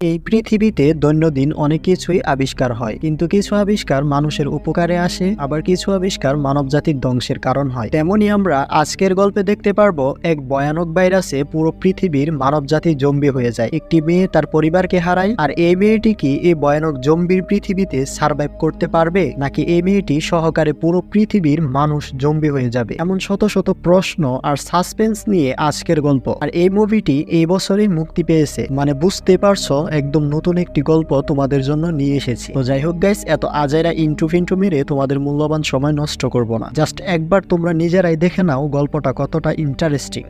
এই পৃথিবীতে দৈনন্দিন অনেক কিছুই আবিষ্কার হয়, কিন্তু কিছু আবিষ্কার মানুষের উপকারে আসে, আবার কিছু আবিষ্কার মানবজাতির ধ্বংসের কারণ হয়। তেমনি আমরা আজকের গল্পে দেখতে পারবো এক ভয়ানক ভাইরাসে পুরো পৃথিবীর মানবজাতি জম্বি হয়ে যায়। একটি মেয়ে তার পরিবারকে হারায়, আর এই মেয়েটি কি এই ভয়ানক জম্বির পৃথিবীতে সার্ভাইভ করতে পারবে, নাকি এই মেয়েটি সহকারে পুরো পৃথিবীর মানুষ জম্বি হয়ে যাবে? এমন শত শত প্রশ্ন আর সাসপেন্স নিয়ে আজকের গল্প। আর এই মুভিটি এই বছরই মুক্তি পেয়েছে, মানে বুঝতে পারছো একদম নতুন একটি গল্প তোমাদের জন্য নিয়ে এসেছি। তো যাই হোক গাইস, এত আজাইরা ইন্টু মেরে তোমাদের মূল্যবান সময় নষ্ট করব না। জাস্ট একবার তোমরা নিজেরাই দেখে নাও গল্পটা কতটা ইন্টারেস্টিং।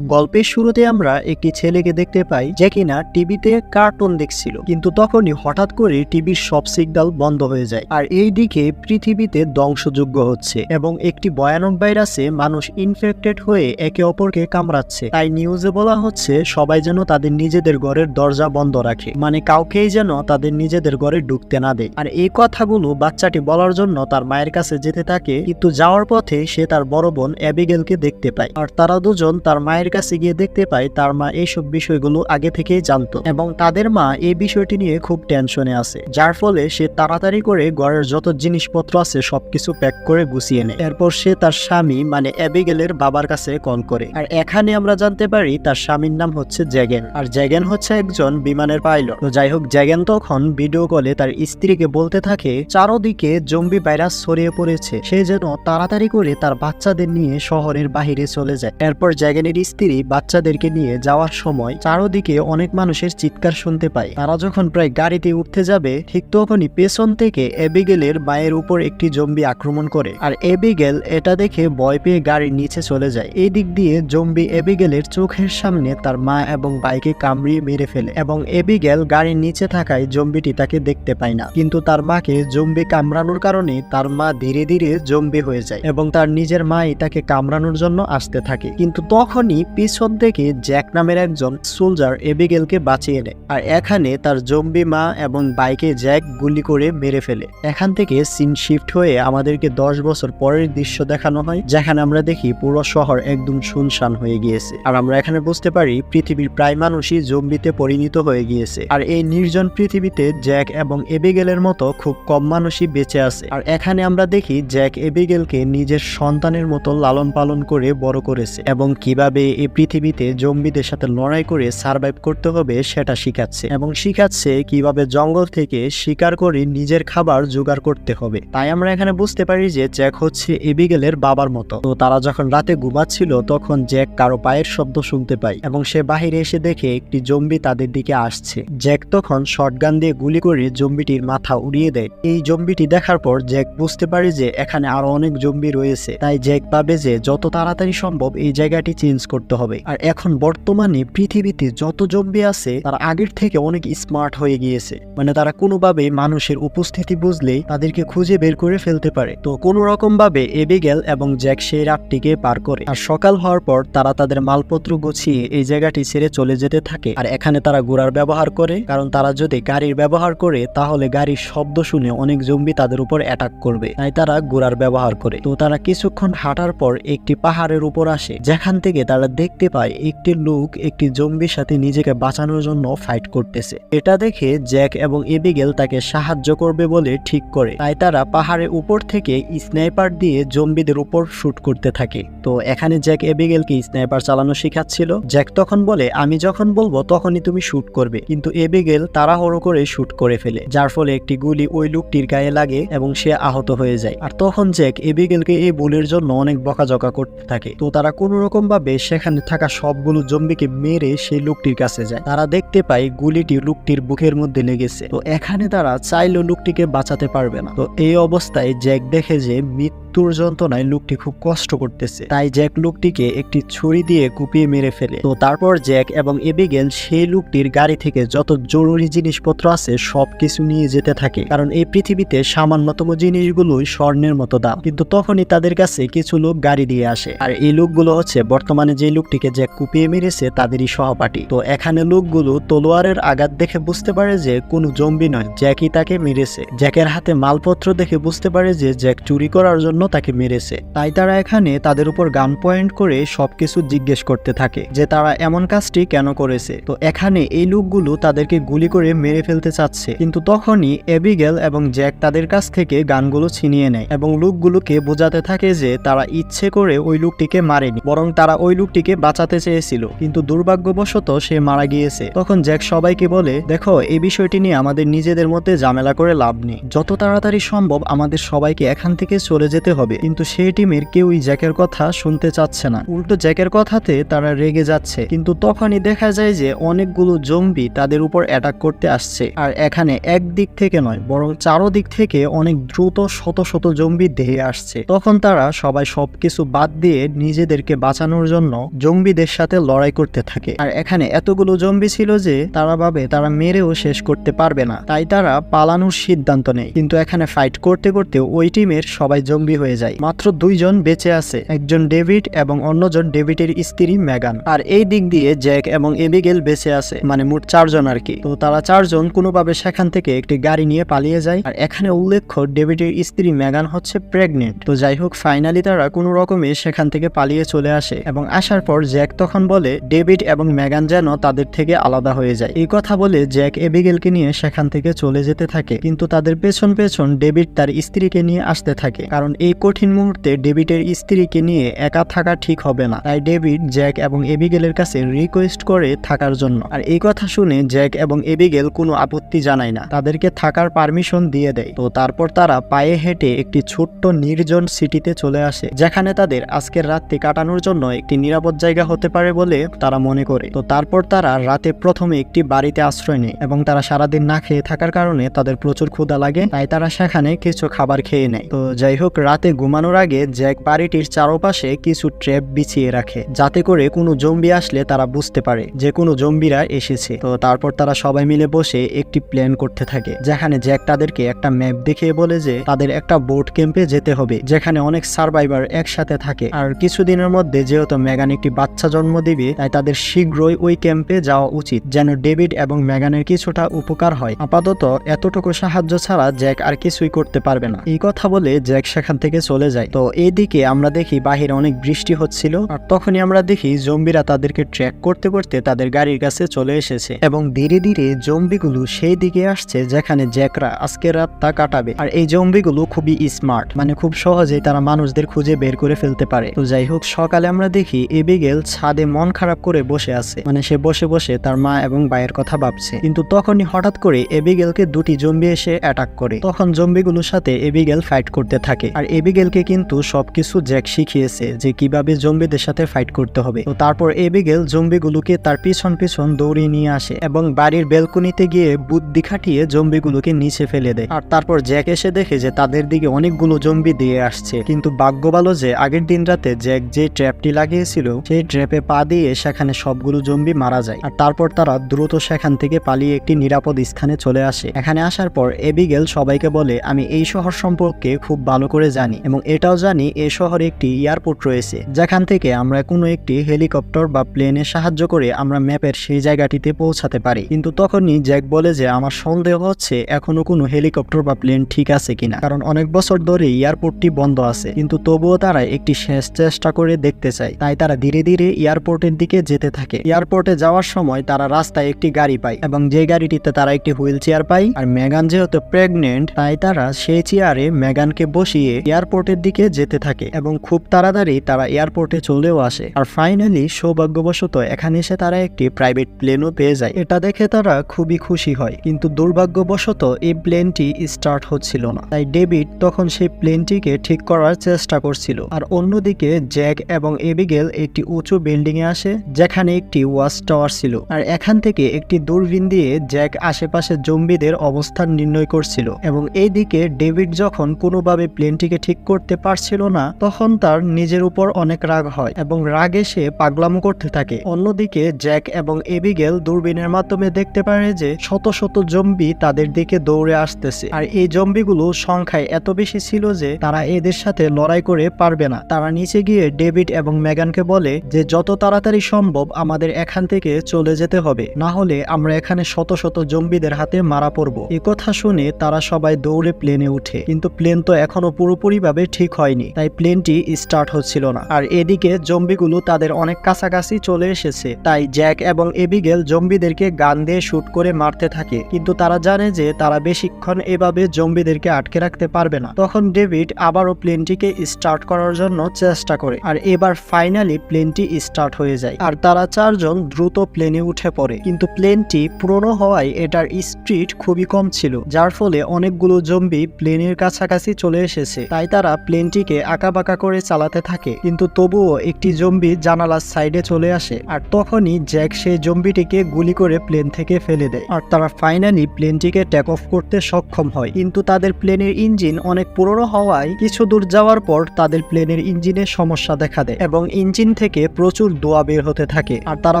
গল্পের শুরুতে আমরা একটি ছেলেকে দেখতে পাই যে কিনা টিভিতে কার্টুন দেখছিল, কিন্তু তখনই হঠাৎ করে টিভির সব সিগন্যাল বন্ধ হয়ে যায়। আর এই দিকে পৃথিবীতে ধ্বংসযজ্ঞ হচ্ছে এবং একটি ভয়ানক ভাইরাসে মানুষ ইনফেক্টেড হয়ে একে অপরকে কামড়াচ্ছে। তাই নিউজে বলা হচ্ছে সবাই যেন তাদের নিজেদের ঘরের দরজা বন্ধ রাখে, মানে কাউকেই যেন তাদের নিজেদের ঘরে ঢুকতে না দেয়। আর এই কথাগুলো বাচ্চাটি বলার জন্য তার মায়ের কাছে যেতে থাকে, কিন্তু যাওয়ার পথে সে তার বড় বোন অ্যাবিগেলকে দেখতে পায়। আর তারা দুজন তার মায়ের কাছে গিয়ে দেখতে পায় তার মা এইসব বিষয়গুলো আগে থেকেই জানতো এবং তাদের মা এই বিষয়টি নিয়ে খুব টেনশনে আছে, যার ফলে সে তাড়াতাড়ি করে ঘরের যত জিনিসপত্র আছে সবকিছু প্যাক করে গুছিয়ে নেয়। এরপর সে তার স্বামী মানে অ্যাবিগেলের বাবার কাছে কল করে। আর এখানে আমরা জানতে পারি তার স্বামীর নাম হচ্ছে জ্যাগেন, আর জ্যাগেন হচ্ছে একজন বিমানের পাইলট। তো যাই হোক, জ্যাগেন তখন ভিডিও কলে তার স্ত্রীকে বলতে থাকে চারদিকে জম্বি ভাইরাস ছড়িয়ে পড়েছে, সে যেন তাড়াতাড়ি করে তার বাচ্চাদের নিয়ে শহরের বাহিরে চলে যায়। এরপর জ্যাগেনের স্ত্রী বাচ্চাদেরকে নিয়ে যাওয়ার সময় চারদিকে অনেক মানুষের চিৎকার শুনতে পায়। তারা যখন প্রায় গাড়িতে উঠতে যাবে, ঠিক তখনই পেছন থেকে অ্যাবিগেলের মায়ের উপর একটি জম্বি আক্রমণ করে। আর অ্যাবিগেল এটা দেখে ভয় পেয়ে গাড়ির নিচে চলে যায়। এই দিক দিয়ে জম্বি অ্যাবিগেলের চোখের সামনে তার মা এবং ভাইকে কামড়িয়ে মেরে ফেলে এবং অ্যাবিগেল গাড়ির নিচে থাকায় জম্বিটি তাকে দেখতে পায় না, কিন্তু তার মাকে জম্বি কামড়ানোর কারণে তার মা ধীরে ধীরে জম্বি হয়ে যায় এবং তার নিজের মাই তাকে কামড়ানোর জন্য আসতে থাকে। কিন্তু তখনই পিছন থেকে জ্যাক নামের একজন সোলজার অ্যাবিগেলকে বাঁচিয়ে নেয়। আর এখানে তার জম্বি মা এবং বাইকে জ্যাক গুলি করে মেরে ফেলে। এখান থেকে সিন শিফট হয়ে আমাদেরকে 10 বছর পরের দৃশ্য দেখানো হয়, যেখানে আমরা দেখি পুরো শহর একদম শুনশান হয়ে গিয়েছে। আর আমরা এখানে বুঝতে পারি পৃথিবীর প্রায় মানুষই জম্বিতে পরিণত হয়ে গিয়েছে। আর এই নির্জন পৃথিবীতে জ্যাক এবং অ্যাবিগেলের মতো খুব কম মানুষই বেঁচে আছে। আর এখানে আমরা দেখি জ্যাক অ্যাবিগেলকে নিজের সন্তানের মতো লালন পালন করে বড় করেছে এবং কিভাবে এই পৃথিবীতে জম্বিদের সাথে লড়াই করে সার্ভাইভ করতে হবে সেটা শিখাচ্ছে, এবং শিখাচ্ছে কিভাবে জঙ্গল থেকে শিকার করে নিজের খাবার জোগাড় করতে হবে। তাই আমরা এখানে বুঝতে পারি যে জ্যাক হচ্ছে অ্যাবিগেলের বাবার মতো। তো তারা যখন রাতে ঘুমাচ্ছিল তখন জ্যাক কারো পায়ের শব্দ শুনতে পায় এবং সে বাহিরে এসে দেখে একটি জম্বি তাদের দিকে আসছে। জ্যাক তখন শটগান দিয়ে গুলি করে জম্বিটির মাথা উড়িয়ে দেয়। এই জম্বিটি দেখার পর জ্যাক বুঝতে পারে যে এখানে আরো অনেক জম্বি রয়েছে। তাই জ্যাক ভাবে যে যত তাড়াতাড়ি সম্ভব এই জায়গাটি চেঞ্জ করতে হবে। আর এখন বর্তমানে পৃথিবীতে যত জম্বি আছে তারা আগের থেকে অনেক স্মার্ট হয়ে গিয়েছে, মানে তারা কোনোভাবে মানুষের উপস্থিতি বুঝলেই তাদেরকে খুঁজে বের করে ফেলতে পারে। তো কোনো রকম ভাবে অ্যাবিগেল এবং জ্যাক সেই রাতটিকে পার করে। আর সকাল হওয়ার পর তারা তাদের মালপত্র গুছিয়ে এই জায়গাটি ছেড়ে চলে যেতে থাকে। আর এখানে তারা ঘোড়ার ব্যবহার করে, কারণ তারা যদি গাড়ির ব্যবহার করে তাহলে গাড়ির শব্দ শুনে অনেক জম্বি তাদের উপর অ্যাটাক করবে, তাই তারা ঘোড়ার ব্যবহার করে। তো তারা কিছুক্ষণ হাঁটার পর একটি পাহাড়ের উপর আসে, যেখান থেকে তারা দেখতে পায় একটি লোক একটি জম্বির সাথে নিজেকে বাঁচানোর জন্য ফাইট করতেছে। এটা দেখে জ্যাক এবং অ্যাবিগেল তাকে সাহায্য করবে বলে ঠিক করে, তাই তারা পাহাড়ের উপর থেকে স্নাইপার দিয়ে জম্বিদের উপর শুট করতে থাকে। তো এখানে জ্যাক অ্যাবিগেলকে স্নাইপার চালানো শেখাচ্ছিল। জ্যাক তখন বলে আমি যখন বলবো তখনই তুমি শুট করবে, কিন্তু অ্যাবিগেল তাড়াহুড়ো করে শুট করে ফেলে, যার ফলে একটি গুলি ওই লোকটির গায়ে লাগে এবং সে আহত হয়ে যায়। আর তখন জ্যাক অ্যাবিগেলকে এই ভুলের জন্য অনেক বকাঝকা করতে থাকে। তো তারা কোনো রকম ভাবে সেখানে থাকা সবগুলো জম্বিকে মেরে সেই লোকটির কাছে যায়। তারা দেখতে পায় গুলিটি লোকটির বুকের মধ্যে লেগেছে। তো এখানে তারা চাইলেও লোকটিকে বাঁচাতে পারবে না। তো এই অবস্থায় জ্যাক দেখে যে মৃত্যুর যন্ত্রণায় লোকটি খুব কষ্ট করতেছে, তাই জ্যাক লোকটিকে একটি ছুরি দিয়ে কুপিয়ে মেরে ফেলে। তো তারপর জ্যাক এবং অ্যাবিগেল সেই লোকটির গাড়ি থেকে যত জরুরি জিনিসপত্র আছে সবকিছু নিয়ে যেতে থাকে, কারণ এই পৃথিবীতে সামান্যতম জিনিসগুলোই স্বর্ণের মতো দাম। কিন্তু তখনই তাদের কাছে কিছু লোক গাড়ি দিয়ে আসে, আর এই লোকগুলো হচ্ছে বর্তমানে যে লোকটিকে জ্যাক কুপিয়ে মেরেছে তাদেরই সহপাঠী। তো এখানে লোকগুলো তলোয়ারের আঘাত দেখে বুঝতে পারে যে কোনো জম্বি নয়, জ্যাকই তাকে মেরেছে। জ্যাকের হাতে মালপত্র দেখে বুঝতে পারে যে জ্যাক চুরি করার জন্য জন্য তাকে মেরেছে। তাই তারা এখানে তাদের উপর গান পয়েন্ট করে সবকিছু জিজ্ঞেস করতে থাকে যে তারা এমন কাজটি কেন করেছে। তো এখানে এই লোকগুলো তাদেরকে গুলি করে মেরে ফেলতে চাচ্ছে, কিন্তু তখনই এবিগেল এবং জ্যাক তাদের কাছ থেকে গানগুলো ছিনিয়ে নেয় এবং লোকগুলোকে বোঝাতে থাকে যে তারা ইচ্ছে করে ওই লোকটিকে মারেনি, বরং তারা ওই লোকটিকে বাঁচাতে চেয়েছিল, কিন্তু দুর্ভাগ্যবশত সে মারা গিয়েছে। তখন জ্যাক সবাইকে বলে, দেখো এই বিষয়টি নিয়ে আমাদের নিজেদের মধ্যে ঝামেলা করে লাভ নেই, যত তাড়াতাড়ি সম্ভব আমাদের সবাইকে এখান থেকে চলে যেতে হবে। কিন্তু সেই টিমের কেউই জ্যাকের কথা শুনতে চাচ্ছে না, উল্টো জ্যাকের কথাতে তারা রেগে যাচ্ছে। কিন্তু তখনই দেখা যায় যে অনেকগুলো জম্বি তাদের উপর অ্যাটাক করতে আসছে, আর এখানে এক দিক থেকে নয় বরং চারোদিক থেকে অনেক দ্রুত শত শত জম্বি ধেয়ে আসছে। তখন তারা সবাই সবকিছু বাদ দিয়ে নিজেদেরকে বাঁচানোর জন্য জম্বিদের সাথে লড়াই করতে থাকে। আর এখানে এতগুলো জম্বি ছিল যে তারা ভাবে তারা মেরেও শেষ করতে পারবে না, তাই তারা পালানোর সিদ্ধান্ত নেয়। কিন্তু এখানে ফাইট করতে করতে ওই টিমের সবাই জম্বি হয়ে যায়, মাত্র দুইজন বেঁচে আছে, একজন ডেভিড এবং অন্যজন ডেভিডের স্ত্রী মেগান। আর এই দিক দিয়ে জ্যাক এবং এবিগেল বেঁচে আছে, মানে মোট চারজন আর কি। তো তারা চারজন কোনোভাবে সেখান থেকে একটি গাড়ি নিয়ে পালিয়ে যায়। আর এখানে উল্লেখ্য ডেভিডের স্ত্রী মেগান হচ্ছে প্রেগনেন্ট। তো যাই হোক, ফাইনালি তারা কোনো রকমে সেখান থেকে পালিয়ে চলে আসে এবং আসার পর জ্যাক তখন বলে ডেভিড এবং মেগান যেন তাদের থেকে আলাদা হয়ে যায়। এই কথা বলে জ্যাক এবিগেলকে নিয়ে সেখান থেকে চলে যেতে থাকে, কিন্তু তাদের পেছন পেছন ডেভিড তার স্ত্রীকে নিয়ে আসতে থাকে, কারণ এই কঠিন মুহূর্তে ডেভিডের স্ত্রীকে নিয়ে একা থাকা ঠিক হবে না। তাই ডেভিড জ্যাক এবং এবিগেলের কাছে রিকোয়েস্ট করে থাকার জন্য। আর এই কথা শুনে জ্যাক এবং এবিগেল কোনো আপত্তি জানায় না, তাদেরকে থাকার পারমিশন দিয়ে দেয়। তো তারপর তারা পায়ে হেঁটে একটি ছোট্ট নির্জন সিটিতে চলে আসে, যেখানে তাদের আজকের রাতটি কাটানোর জন্য একটি নিরাপদ জায়গা হতে পারে বলে তারা মনে করে। তো তারপর তারা রাতে প্রথমে একটি বাড়িতে আশ্রয় নেয় এবং তারা সারাদিন না খেয়ে থাকার কারণে তাদের প্রচুর ক্ষুধা লাগে, তাই তারা সেখানে কিছু খাবার খেয়ে নেয়। তো যাই হোক, রাতে ঘুমানোর আগে জ্যাক বাড়িটির চারপাশে কিছু ট্র্যাপ বিছিয়ে রাখে, যাতে করে কোনো জম্বি আসলে তারা বুঝতে পারে যে কোনো জম্বিরা এসেছে। তো তারপর তারা সবাই মিলে বসে একটি প্ল্যান করতে থাকে, যেখানে জ্যাক তাদেরকে একটা ম্যাপ দেখিয়ে বলে যে তাদের একটা বোট ক্যাম্পে যেতে হবে, যেখানে অনেক সার্ভাইভার একসাথে থাকে। আর কিছুদিনের মধ্যে যেহেতু মেগান একটি বাচ্চা জন্ম দিবে, তাই তাদের শীঘ্রই ওই ক্যাম্পে যাওয়া উচিত, যেন ডেভিড এবং মেগানের কিছুটা উপকার হয়। আপাতত এতটুকু সাহায্য ছাড়া জ্যাক আর কিছুই করতে পারবে না। এই কথা বলে জ্যাক সেখান থেকে চলে যায়। তো এইদিকে আমরা দেখি বাহিরে অনেক বৃষ্টি হচ্ছিল, আর তখনই আমরা দেখি জম্বিরা তাদেরকে ট্র্যাক করতে করতে তাদের গাড়ির কাছে চলে এসেছে এবং ধীরে ধীরে জম্বিগুলো সেই দিকে আসছে যেখানে জ্যাকরা আজকের রাতটা কাটাবে। আর এই জম্বিগুলো খুবই স্মার্ট, মানে খুব সহজেই তারা মানুষদের খুঁজে বের করে ফেলতে পারে। তো যাই হোক, সকালে আমরা দেখি এবিগেল ছাদে মন খারাপ করে বসে আছে, মানে সে বসে বসে তার মা এবং ভাইয়ের কথা ভাবছে। কিন্তু তখনই হঠাৎ করে এবিগেলকে দুটি জম্বি এসে অ্যাটাক করে। তখন জম্বিগুলোর সাথে এবিগেল ফাইট করতে থাকে, আর এবিগেলকে কিন্তু সবকিছু জ্যাক শিখিয়েছে যে কিভাবে জম্বিদের সাথে ফাইট করতে হবে। তো তারপর এবিগেল জম্বিগুলোকে তার পিছন পিছন দৌড়িয়ে নিয়ে আসে এবং বাড়ির বেলকনিতে গিয়ে বুদ্ধি খাটিয়ে জম্বিগুলোকে নিচে ফেলে দেয়। আর তারপর জ্যাক এসে দেখে যে তাদের দিকে অনেকগুলো জম্বি দিয়ে আসছে, কিন্তু ভাগ্য ভালো যে আগের দিন রাতে জ্যাক যে ট্র্যাপটি লাগিয়েছিল সেই ট্র্যাপে পা দিয়ে সেখানে সবগুলো জম্বি মারা যায়। আর তারপর তারা দ্রুত সেখান থেকে পালিয়ে একটি নিরাপদ স্থানে চলে আসে। এখানে আসার পর এবিগেল সবাইকে বলে, আমি এই শহর সম্পর্কে খুব ভালো করে জানি এবং এটাও জানি এই শহরে একটি এয়ারপোর্ট রয়েছে, যেখান থেকে আমরা কোনো একটি হেলিকপ্টার বা প্লেনের সাহায্য করে আমরা ম্যাপের সেই জায়গাটিতে পৌঁছাতে পারি। কিন্তু তখনই জ্যাক বলে যে আমার সন্দেহ হচ্ছে এখনো কোনো হেলিকপ্টার বা প্লেন ঠিক আছে কিনা, কারণ অনেক বছর ধরে এয়ারপোর্টটি বন্ধ আছে। কিন্তু তবুও তারা একটি শেষ চেষ্টা করে দেখতে চায়, তাই তারা ধীরে ধীরে এয়ারপোর্টের দিকে যেতে থাকে। এয়ারপোর্টে যাওয়ার সময় তারা রাস্তায় একটি গাড়ি পায় এবং যে গাড়িটিতে তারা একটি হুইল চেয়ার পায়। আর মেগান যেহেতু প্রেগনেন্ট, তাই তারা সেই চেয়ারে মেগানকে বসিয়ে এয়ারপোর্টের দিকে যেতে থাকে এবং খুব তাড়াতাড়ি তারা এয়ারপোর্টে চলেও আসে। আর ফাইনালি সৌভাগ্যবশত এখানে এসে তারা একটি প্রাইভেট প্লেনও পেয়ে যায়। এটা দেখে তারা খুবই খুশি হয়, কিন্তু দুর্ভাগ্যবশত এই প্লেনটি স্টার্ট হচ্ছিল না। তাই ডেভিড তখন সেই প্লেনটিকে ঠিক করার চেষ্টা করছিল। আর অন্যদিকে জ্যাক এবং এবিগেল একটি উঁচু বিল্ডিং এ আসে, যেখানে একটি ওয়াচ টাওয়ার ছিল। আর এখান থেকে একটি দূরবীন দিয়ে জ্যাক আশেপাশে জম্বিদের অবস্থান নির্ণয় করছিল এবং এইদিকে ডেভিড যখন কোনোভাবে প্লেনটিকে ঠিক করতে পারছিল না, তখন তার নিজের উপর অনেক রাগ হয় এবং রাগে সে পাগলামো করতে থাকে। অন্যদিকে জ্যাক এবং এবিগেল দূরবীনের মাধ্যমে দেখতে পারে যে শত শত জম্বি তাদের দিকে দৌড়ে আসতেছে। আর এই জম্বিগুলো সংখ্যায় এত বেশি ছিল যে তারা এদের সাথে লড়াই করে পারবে না। তারা নিচে গিয়ে ডেভিড এবং মেগানকে বলে যে যত তাড়াতাড়ি সম্ভব আমাদের এখান থেকে চলে যেতে হবে, না হলে আমরা এখানে শত শত জম্বিদের হাতে মারা পড়ব। এই কথা শুনে তারা সবাই দৌড়ে প্লেনে উঠে, কিন্তু প্লেন তো এখনো পুরোপুরি পুরোপুরিভাবে ঠিক হয়নি, তাই প্লেনটি স্টার্ট হচ্ছিল না। আর এদিকে জম্বিগুলো তাদের অনেক কাছাকাছি চলে এসেছে, তাই জ্যাক এবং এবিগেল জম্বিদেরকে গান দিয়ে শুট করে মারতে থাকে, কিন্তু তারা জানে যে তারা বেশিক্ষণ এভাবে জম্বিদেরকে আটকে রাখতে পারবে না। তখন ডেভিড আবারও প্লেনটিকে স্টার্ট করার জন্য চেষ্টা করে, আর এবার ফাইনালি প্লেনটি স্টার্ট হয়ে যায় আর তারা চারজন দ্রুত প্লেনে উঠে পড়ে। কিন্তু প্লেনটি পুরনো হওয়ায় এটার স্পিড খুবই কম ছিল, যার ফলে অনেকগুলো জম্বি প্লেনের কাছাকাছি চলে এসেছে। তাই তারা প্লেনটিকে আঁকাবাঁকা করে চালাতে থাকে, কিন্তু তবুও একটি জম্বি জানালার সাইডে চলে আসে, আর তখনই জ্যাক সেই জম্বিটিকে গুলি করে প্লেন থেকে ফেলে দেয়। আর তারা ফাইনালি প্লেনটিকে টেক অফ করতে সক্ষম হয়, কিন্তু তাদের প্লেনের ইঞ্জিন অনেক পুরনো হওয়ায় কিছু দূর যাওয়ার পর তাদের প্লেনের ইঞ্জিনে সমস্যা দেখা দেয় এবং ইঞ্জিন থেকে প্রচুর ধোঁয়া বের হতে থাকে। আর তারা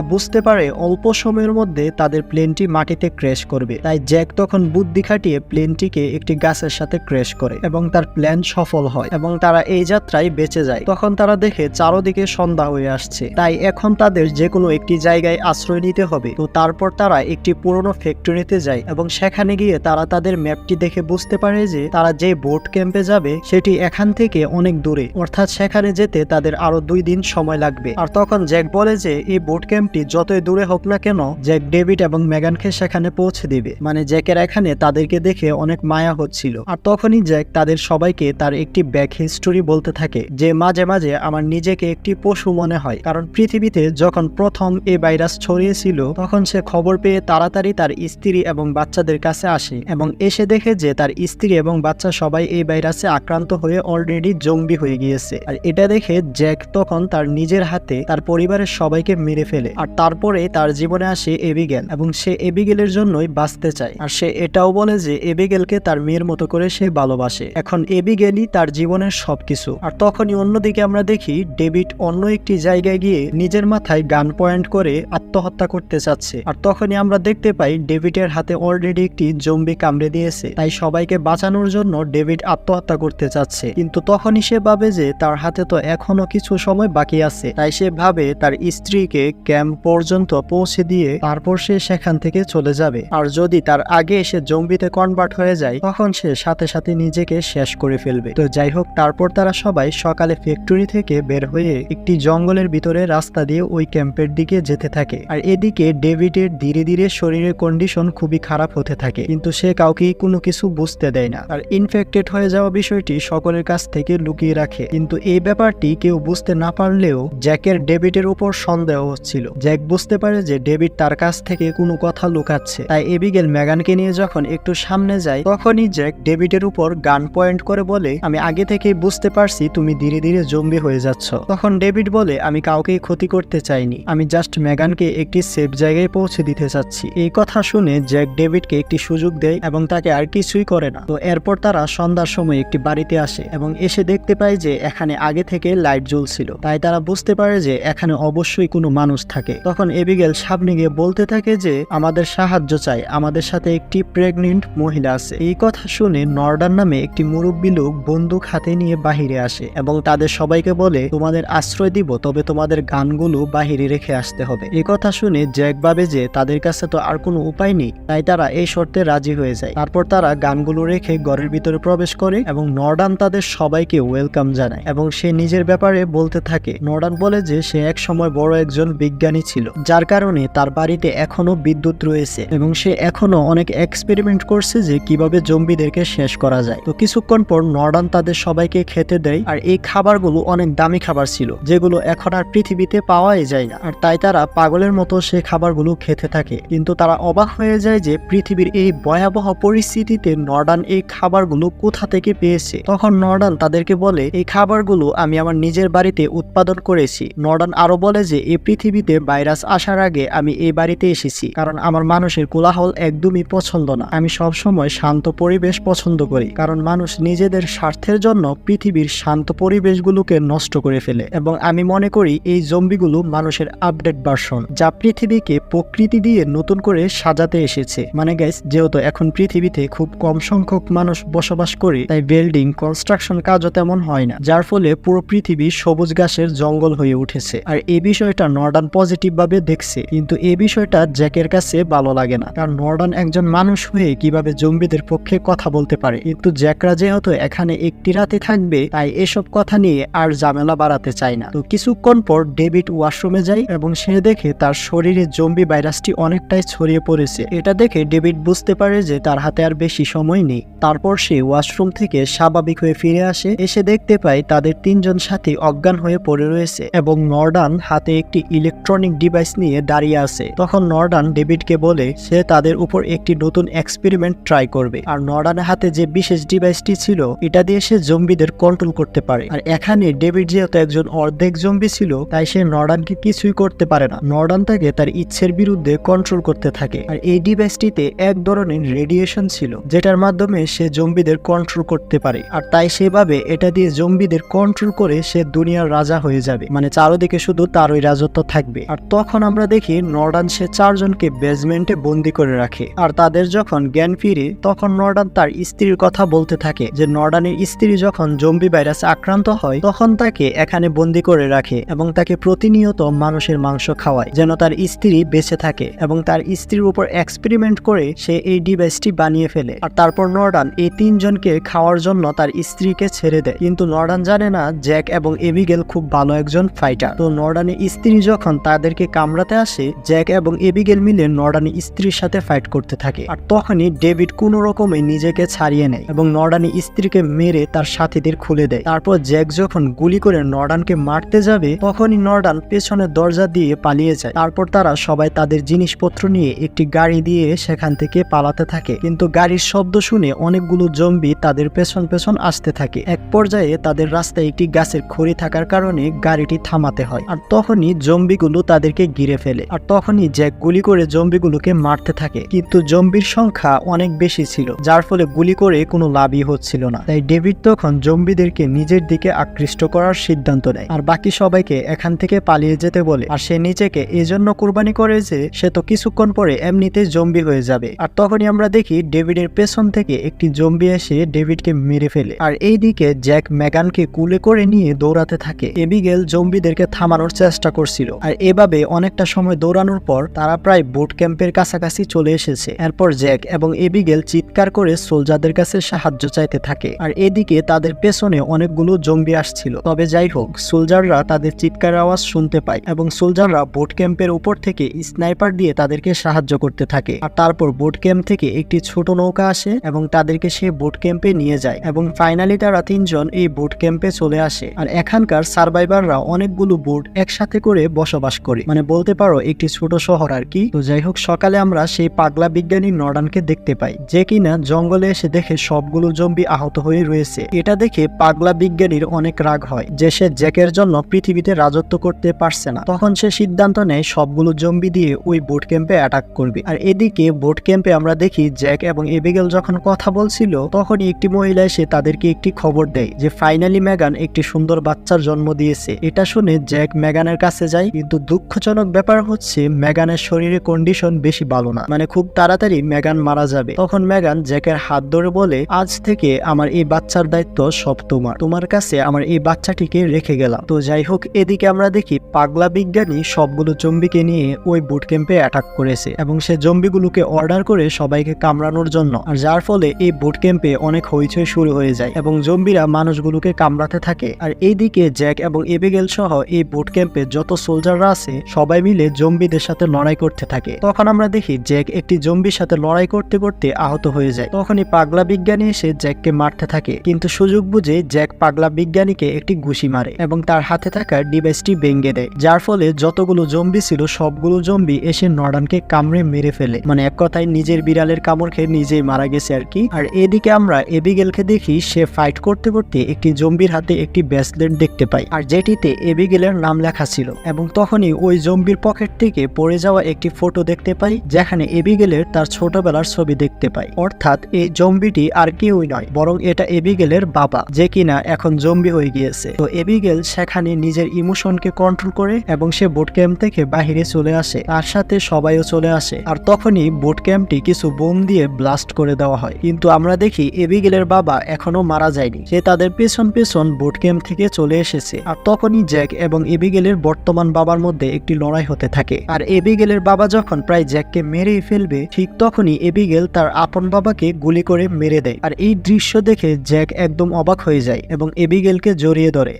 বুঝতে পারে অল্প সময়ের মধ্যে তাদের প্লেনটি মাটিতে ক্র্যাশ করবে। তাই জ্যাক তখন বুদ্ধি খাটিয়ে প্লেনটিকে একটি গাছের সাথে ক্র্যাশ করে এবং তার প্ল্যান সফল হয় এবং তারা এই যাত্রায় বেঁচে যায়। তখন তারা দেখে চারদিকে সন্ধ্যা হয়ে আসছে, তাই এখন তাদের যে কোনো একটি জায়গায় আশ্রয় নিতে হবে। তো তারপর তারা একটি পুরনো ফ্যাক্টরিতে যায় এবং সেখানে গিয়ে তারা তাদের ম্যাপটি দেখে বুঝতে পারে যে তারা যে বোট ক্যাম্পে যাবে সেটি এখান থেকে অনেক দূরে, অর্থাৎ সেখানে যেতে তাদের আরো 2 দিন সময় লাগবে। আর তখন জ্যাক বলে যে এই বোট ক্যাম্পটি যতই দূরে হোক না কেন জ্যাক ডেভিড এবং মেগানকে সেখানে পৌঁছে দিবে। মানে জ্যাকের এখানে তাদেরকে দেখে অনেক মায়া হচ্ছিল। আর তখনই জ্যাক তাদের সবাইকে তার একটি ব্যাক হিস্টোরি বলতে থাকে, যে মাঝে মাঝে আমার নিজেকে একটি পশু মনে হয়, কারণ পৃথিবীতে যখন প্রথম এই ভাইরাস ছড়িয়েছিল তখন সে খবর পেয়ে তাড়াতাড়ি তার স্ত্রী এবং বাচ্চাদের কাছে আসে এবং এসে দেখে যে তার স্ত্রী এবং বাচ্চা সবাই এই ভাইরাসে আক্রান্ত হয়ে অলরেডি জম্বি হয়ে গিয়েছে। আর এটা দেখে জ্যাক তখন তার নিজের হাতে তার পরিবারের সবাইকে মেরে ফেলে। আর তারপরে তার জীবনে আসে এবিগেল এবং সে এবিগেলের জন্যই বাঁচতে চায়। আর সে এটাও বলে যে এবিগেলকে তার মেয়ের মতো করে সে ভালোবাসে। এখন এবিগেলই তার জীবনের সবকিছু। আর তখনই অন্যদিকে আমরা দেখি ডেভিড অন্য একটি জায়গায় গিয়ে নিজের মাথায় গান পয়েন্ট করে আত্মহত্যা করতে চাচ্ছে। আর তখনই আমরা দেখতে পাই ডেভিডের হাতে অলরেডি একটি জম্বি কামড়ে দিয়েছে, তাই সবাইকে বাঁচানোর জন্য ডেভিড আত্মহত্যা করতে চাচ্ছে। কিন্তু তখনই সে ভাবে যে তার হাতে তো এখনো কিছু সময় বাকি আছে, তাই সে ভাবে তার স্ত্রীকে ক্যাম্প পর্যন্ত পৌঁছে দিয়ে তারপর সে সেখান থেকে চলে যাবে। আর যদি তার আগে সে জম্বিতে কনভার্ট হয়ে যায় তখন সে সাথে সাথে নিজেকে শেষ করে ফেলবে। তো যাই হোক, তারপর তারা সবাই সকালে ফ্যাক্টরি থেকে বের হয়ে একটি জঙ্গলের ভিতরে রাস্তা দিয়ে ওই ক্যাম্পের দিকে যেতে থাকে। আর এদিকে ডেভিডের ধীরে ধীরে শরীরের কন্ডিশন খুবই খারাপ হতে থাকে, কিন্তু সে কাউকে কোনো কিছু বুঝতে দেয় না। আর ইনফেক্টেড হয়ে যাওয়া বিষয়টি সকলের কাছ থেকে লুকিয়ে রাখে, কিন্তু এই ব্যাপারটি কেউ বুঝতে না পারলেও জ্যাকের ডেভিডের উপর সন্দেহ হচ্ছিল। জ্যাক বুঝতে পারে যে ডেভিড তার কাছ থেকে কোনো কথা লুকাচ্ছে, তাই এবিগেল মেগানকে নিয়ে যখন একটু সামনে যায় তখনই জ্যাক ডেভিডের উপর গান পয়েন্ট করে বলে, আমি আগে থেকেই বুঝতে পারছি তুমি ধীরে ধীরে জম্বি হয়ে যাচ্ছ। তখন ডেভিড বলে, আমি কাউকেই ক্ষতি করতে চাইনি, আমি জাস্ট মেগানকে একটি সেফ জায়গায় পৌঁছে দিতে চাচ্ছি। এই কথা শুনে জ্যাক ডেভিডকে একটি সুযোগ দেয় এবং তাকে আর কিছুই করে না। তো এরপর তারা সন্ধ্যার সময় একটি বাড়িতে আসে এবং এসে দেখতে পায় যে এখানে আগে থেকে লাইট জ্বলছিল, তাই তারা বুঝতে পারে যে এখানে অবশ্যই কোনো মানুষ থাকে। তখন এবিগেল সামনে গিয়ে বলতে থাকে যে আমাদের সাহায্য চাই, আমাদের সাথে একটি প্রেগনেন্ট মহিলা আছে। এই কথা শুনে নর্ডান নামে একটি মুরব্বী লোক বন্দুক হাতে নিয়ে বাহিরে আসে এবং তাদের সবাইকে বলে, তোমাদের আশ্রয় দিব, তবে তোমাদের গানগুলো বাহিরে রেখে আসতে হবে। এই কথা শুনে জ্যাক ভাবে যে তাদের কাছে তো আর কোনো উপায় নেই, তাই তারা এই শর্তে রাজি হয়ে যায়। তারপর তারা গানগুলো রেখে ঘরের ভিতরে প্রবেশ করে এবং নর্ডান তাদের সবাইকে ওয়েলকাম জানায় এবং সে নিজের ব্যাপারে বলতে থাকে। নর্ডান বলে যে সে এক সময় বড় একজন বিজ্ঞানী ছিল, যার কারণে তার বাড়িতে এখনো বিদ্যুৎ রয়েছে এবং সে এখনো অনেক এক্সপেরিমেন্ট করছে যে কিভাবে জম্বিদেরকে শেষ করা যায়। তো কিছুক্ষণ পর নর্ডান তাদের সবাইকে খেতে দেয়, আর এই খাবারগুলো অনেক দামি খাবার ছিল যেগুলো এখন আর পৃথিবীতে পাওয়াই যায় না। আর তাই তারা পাগলের মতো সে খাবারগুলো খেতে থাকে, কিন্তু তারা অবাক হয়ে যায় যে পৃথিবীর এই ভয়াবহ পরিস্থিতিতে নর্ডান এই খাবারগুলো কোথা থেকে পেয়েছে। তখন নর্ডান তাদেরকে বলে, এই খাবারগুলো আমি আমার নিজের বাড়িতে উৎপাদন করেছি। নর্ডান আরো বলে যে এই পৃথিবীতে ভাইরাস আসার আগে আমি এই বাড়িতে এসেছি, কারণ আমার মানুষের কোলাহল একদমই পছন্দ না। আমি সবসময় শান্ত পরিবেশ পছন্দ করি, কারণ মানুষ নিজেদের স্বার্থের জন্য পৃথিবীর শান্ত পরিবেশগুলোকে নষ্ট করে ফেলে এবং আমি মনে করি এই জম্বিগুলো মানুষের আপডেট ভার্সন, যা পৃথিবীকে প্রকৃতি দিয়ে নতুন করে সাজাতে এসেছে। মানে গাইস, যেহেতু এখন পৃথিবীতে খুব কম সংখ্যক মানুষ বসবাস করে, তাই বিল্ডিং কনস্ট্রাকশন কাজও তেমন হয় না, যার ফলে পুরো পৃথিবী সবুজ ঘাসের জঙ্গল হয়ে উঠেছে। আর এই বিষয়টা নর্ডান পজিটিভ ভাবে দেখছে, কিন্তু এই বিষয়টা জ্যাকের কাছে ভালো লাগে না, কারণ নর্ডান একজন মানুষ হয়ে কিভাবে জম্বিদের পক্ষে কথা বলতে পারে। কিন্তু জ্যাকরা যেহেতু এখানে একটি রাতে থাকবে, তাই এসব কথা নিয়ে আর ঝামেলা বাড়াতে চায় না। তো কিছুক্ষণ পর ডেভিড ওয়াশরুমে যায় এবং সে দেখে তার শরীরে জম্বি ভাইরাসটি অনেকটাই ছড়িয়ে পড়েছে। এটা দেখে ডেভিড বুঝতে পারে যে তার হাতে আর বেশি সময় নেই। তারপর সে ওয়াশরুম থেকে স্বাভাবিক হয়ে ফিরে আসে। এসে দেখতে পায় তাদের তিনজন সাথী অজ্ঞান হয়ে পড়ে রয়েছে এবং নর্ডান হাতে একটি ইলেকট্রনিক ডিভাইস নিয়ে দাঁড়িয়ে আছে। তখন নর্ডান ডেভিডকে বলে সে তাদের উপর একটি নতুন এক্সপেরিমেন্ট ট্রাই করবে। আর নর্ডানের হাতে যে বিশেষ ডিভাইসটি ছিল এটা দিয়ে সে জম্বিদের কন্ট্রোল করতে পারে। আর এখানে ডেভিড যেহেতু একজন অর্ধেক জম্বি ছিল তাই সে নর্ডানকে কিছুই করতে পারে না। নর্ডান তাকে তার ইচ্ছের বিরুদ্ধে কন্ট্রোল করতে থাকে। আর এই ডিভাইসটিতে এক ধরনের রেডিয়েশন ছিল যেটার মাধ্যমে সে জম্বিদের কন্ট্রোল করতে পারে। আর তাই সেভাবে এটা দিয়ে জম্বিদের কন্ট্রোল করে সে দুনিয়ার রাজা হয়ে যাবে, মানে চারদিকে শুধু তারই রাজত্ব থাকবে। আর তখন আমরা দেখি নর্ডান সে চারজনকে বেসমেন্টে বন্দি করে রাখে। আর তাদের যখন জ্ঞান ফিরে তখন নর্ডান তার স্ত্রীর কথা বলতে থাকে যে নর্ডানের স্ত্রী যখন জম্বি ভাইরাসে আক্রান্ত হয় তখন তাকে এখানে বন্দি করে রাখে এবং তাকে প্রতিনিয়ত মানুষের মাংস খাওয়ায় যেন তার স্ত্রী বেঁচে থাকে। এবং তার স্ত্রীর উপর এক্সপেরিমেন্ট করে সে এই ডিভাইসটি বানিয়ে ফেলে। আর তারপর নর্ডান এই তিনজনকে খাওয়ার জন্য তার স্ত্রীকে ছেড়ে দেয়। কিন্তু নর্ডান জানে না জ্যাক এবং এবিগেল খুব ভালো একজন ফাইটার। তো নর্ডানের স্ত্রী যখন তাদেরকে কামড়াতে আসে জ্যাক এবং এবিগেল মিলে নর্ডানের স্ত্রীর সাথে ফাইট করতে থাকে। আর তখনই ডেভিড কোনো রকমে নিজেকে ছাড়িয়ে নেয় এবং নর্ডানের স্ত্রীকে মেরে তার সাথীদের খুলে দেয়। তারপর জ্যাক যখন গুলি করে নর্ডানকে মারতে যাবে তখনই নর্ডান পেছনের দরজা দিয়ে পালিয়ে যায়। তারপর তারা সবাই তাদের জিনিসপত্র নিয়ে একটি গাড়ি দিয়ে সেখান থেকে পালাতে থাকে। কিন্তু গাড়ির শব্দ শুনে অনেকগুলো জম্বি তাদের পেছন পেছন আসতে থাকে। এক পর্যায়ে তাদের রাস্তায় একটি গাছের খড়ি থাকার কারণে গাড়িটি থামাতে হয়। আর তখনই জম্বিগুলো তাদেরকে ঘিরে ফেলে। আর তখনই জ্যাক গুলি করে জম্বিগুলোকে মারতে থাকে। কিন্তু জম্বির সংখ্যা অনেক বেশি ছিল যার ফলে গুলি করে কোনো লাভই হচ্ছিল না। তাই ডেভিড তখন জম্বিদেরকে নিজের দিকে আকৃষ্ট করার সিদ্ধান্ত নেয় আর বাকি সবাইকে এখান থেকে পালিয়ে যেতে বলে। আর সে নিজেকে এজন্য কুরবানি করে যে সে তো কিছুক্ষণ পরে এমনিতেই জম্বি হয়ে যাবে। আর তখনই আমরা দেখি ডেভিডের পেছন থেকে একটি জম্বি এসে ডেভিডকে মেরে ফেলে। আর এইদিকে জ্যাক মেগানকে কুলে করে নিয়ে দৌড়াতে থাকে। এবিগেল জম্বিদেরকে থামানোর চেষ্টা করছিল। আর এভাবে অনেকটা সময় দৌড়ানোর পর তারা প্রায় বুট ক্যাম্পের কাছাকাছি চলে এসেছে। এরপর জ্যাক এবং এবিগেল চিৎকার করে সোলজারদের কাছে সাহায্য চাইতে থাকে। আর এদিকে তাদের পেছনে অনেকগুলো জম্বি আসছিল। তবে যাই হোক সোলজাররা তাদের চিৎকার আওয়াজ শুনতে পায় এবং সোলজাররা বুট ক্যাম্পের উপর থেকে স্নাইপার দিয়ে তাদেরকে সাহায্য করতে থাকে। আর তারপর বুট ক্যাম্প থেকে একটি ছোট নৌকা আসে এবং তাদেরকে সে বুট ক্যাম্পে নিয়ে যায় এবং ফাইনালি তারা তিনজন এই বুট ক্যাম্পে চলে আসে। আর এখানকার সার্ভাইভাররা অনেকগুলো বুট একসাথে করে বসবাস করে, মানে বলতে পারো একটি ছোট শহর আর কি। তো যাই হোক সকালে আমরা সেই পাগলা বিজ্ঞানী নর্ডানকে দেখতে পাই যে কিনা জঙ্গলে এসে দেখে সবগুলো জম্বি আহত হয়ে রয়েছে। এটা দেখে পাগলা বিজ্ঞানীর অনেক রাগ হয় যে সে জ্যাকের জন্য পৃথিবীতে রাজত্ব করতে পারছে না। তখন সে সিদ্ধান্ত নেয় সবগুলো জম্বি দিয়ে ওই বুট ক্যাম্পে অ্যাটাক করবে। আর এদিকে বুট ক্যাম্পে আমরা দেখি জ্যাক এবং এবিগেল যখন কথা বলছিল তখনই একটি মহিলা এসে তাদেরকে একটি খবর দেয় যে ফাইনালি মেগান একটি সুন্দর বাচ্চার জন্ম দিয়েছে। এটা শুনে জ্যাক মেগানের কাছে যায়, কিন্তু দুঃখজনক ব্যাপার হচ্ছে মেগানের শরীরে কন্ডিশন বেশি ভালো না, মানে খুব তাড়াতাড়ি মেগান মারা যাবে। তখন মেগান জ্যাকের হাত ধরে বলে আজ থেকে আমার এই বাচ্চার দায়িত্ব সব তোমার কাছে আমার এই বাচ্চাটিকে রেখে গেলাম। তো যাই হোক এদিকে আমরা দেখি পাগলা বিজ্ঞানী সবগুলো জম্বিকে নিয়ে ওই বুট ক্যাম্পে অ্যাটাক করেছে এবং সে জম্বিগুলোকে অর্ডার করে সবাইকে কামড়ানোর জন্য। আর যার ফলে এই বুট ক্যাম্পে অনেক হইচই শুরু হয়ে যায় এবং জম্বিরা মানুষগুলোকে কামড়াতে থাকে। আর এইদিকে জ্যাক এবং এবিগেল সহ এই বুট ক্যাম্পে যত সোলজাররা আছে সবাই মিলে জম্বিদের সাথে লড়াই করতে থাকে। তখন আমরা দেখি জ্যাক একটি জম্বির সাথে লড়াই করতে করতে আহত হয়ে যায়। তখনই পাগলা বিজ্ঞানী এসে জ্যাককে মারতে থাকে, কিন্তু সুযোগ বুঝে জ্যাক পাগলা বিজ্ঞানীকে একটি ঘুষি মারে এবং তার হাতে থাকা ডিভাইসটি ভেঙে দেয়। যার ফলে যতগুলো জম্বি ছিল সবগুলো জম্বি এসে নর্ডানকে কামড়ে মেরে ফেলে, মানে এক কথায় নিজের বিড়ালের কামড় খেয়ে নিজেই মারা গেছে আর কি। আর এদিকে আমরা এবিগেলকে দেখি সে ফাইট করতে করতে একটি জম্বির হাতে একটি ব্রেসলেট দেখতে পাই আর যেটিতে এবিগেলের নাম লেখা ছিল। এবং তখনই ওই জম্বির পকেট থেকে পড়ে যাওয়া একটি ফটো দেখতে পাই যেখানে এবিগেলের তার ছোটবেলার ছবি দেখতে পাই। অর্থাৎ এই জম্বিটি আর কেউই নয় বরং এটা এবিগেলের বাবা যে কিনা এখন জম্বি হয়ে গিয়েছে। তো এবিগেল সেখানে নিজের ইমোশনকে কন্ট্রোল করে এবং সে বুট ক্যাম্প থেকে বাহিরে চলে আসে, তার সাথে সবাইও চলে আসে। আর তখনই বুট ক্যাম্পটি কিছু বোম দিয়ে ব্লাস্ট করে দেওয়া হয়, কিন্তু আমরা দেখি এবিগেলের বাবা এখনো মারা যায়নি, সে তাদের পেছন পেছন বুট ক্যাম্প থেকে চলে এসেছে। আর তখনই জ্যাক এবং এবিগেলের বর্তমান বাবার মধ্যে একটি লড়াই হতে থাকে। আর এবিগেলের বাবা যখন প্রায় জ্যাককে মেরেই ফেলবে ঠিক তখনই এবিগেল তার আপন বাবাকে গুলি করে মেরে দেয়। আর এই দৃশ্য দেখে জ্যাক একদম অবাক হয়ে যায় এবং এবিগেলকে জড়িয়ে ধরে।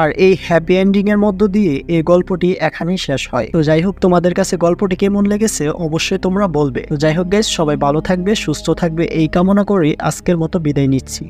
আর এই হ্যাপি এন্ডিং এর মধ্য দিয়ে এই গল্পটি এখানেই শেষ হয়। তো যাই হোক, তোমাদের কাছে গল্পটি কেমন লেগেছে অবশ্যই তোমরা বলবে। তো যাই হোক গাইস, সবাই ভালো থাকবে, সুস্থ থাকবে এই কামনা করে আজকের মতো বিদায় নিচ্ছি।